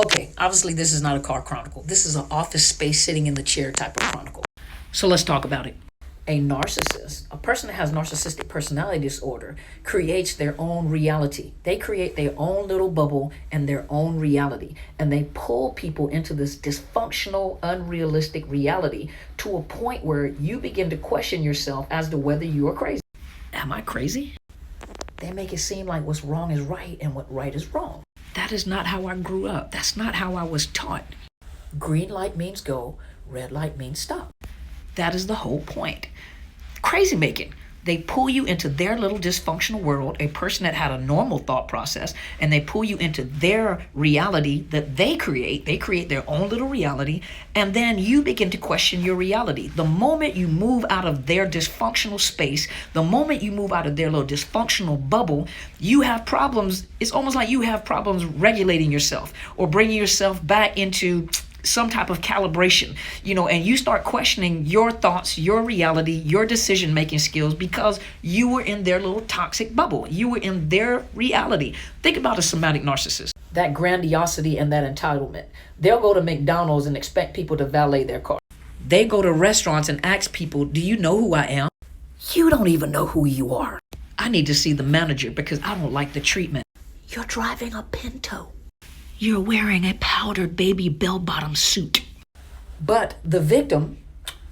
Okay, obviously this is not a car chronicle. This is an office space sitting in the chair type of chronicle. So let's talk about it. A narcissist, a person that has narcissistic personality disorder, creates their own reality. They create their own little bubble and their own reality. And they pull people into this dysfunctional, unrealistic reality to a point where you begin to question yourself as to whether you are crazy. Am I crazy? They make it seem like what's wrong is right and what right is wrong. That is not how I grew up. That's not how I was taught. Green light means go, red light means stop. That is the whole point. Crazy making. They pull you into their little dysfunctional world, a person that had a normal thought process, and they pull you into their reality that they create. They create their own little reality, and then you begin to question your reality. The moment you move out of their dysfunctional space, the moment you move out of their little dysfunctional bubble, you have problems. It's almost like you have problems regulating yourself or bringing yourself back into some type of calibration, and you start questioning your thoughts, your reality, your decision-making skills because you were in their little toxic bubble. You were in their reality. Think about a somatic narcissist. That grandiosity and that entitlement. They'll go to McDonald's and expect people to valet their car. They go to restaurants and ask people, do you know who I am? You don't even know who you are. I need to see the manager because I don't like the treatment. You're driving a Pinto. You're wearing a powdered baby bell-bottom suit. But the victim,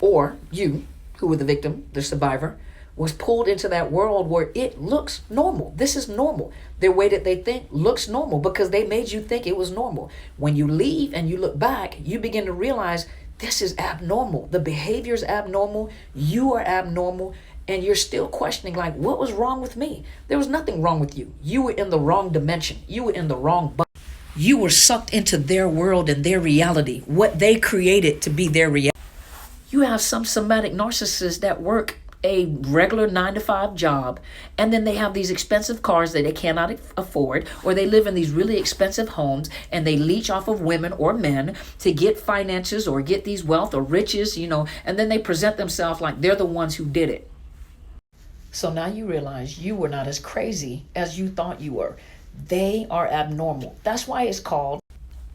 or you, who were the victim, the survivor, was pulled into that world where it looks normal. This is normal. The way that they think looks normal because they made you think it was normal. When you leave and you look back, you begin to realize this is abnormal. The behavior is abnormal. You are abnormal. And you're still questioning, like, what was wrong with me? There was nothing wrong with you. You were in the wrong dimension. You were in the wrong bubble. You were sucked into their world and their reality, what they created to be their reality. You have some somatic narcissists that work a regular 9-to-5 job, and then they have these expensive cars that they cannot afford, or they live in these really expensive homes, and they leech off of women or men to get finances or get these wealth or riches, and then they present themselves like they're the ones who did it. So now you realize you were not as crazy as you thought you were. They are abnormal. That's why it's called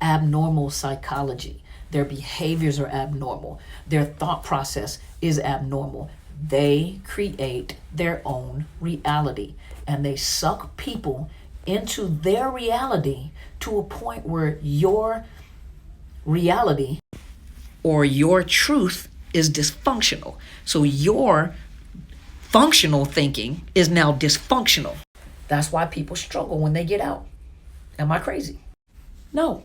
abnormal psychology. Their behaviors are abnormal. Their thought process is abnormal. They create their own reality, and they suck people into their reality to a point where your reality or your truth is dysfunctional. So your functional thinking is now dysfunctional. That's why people struggle when they get out. Am I crazy? No.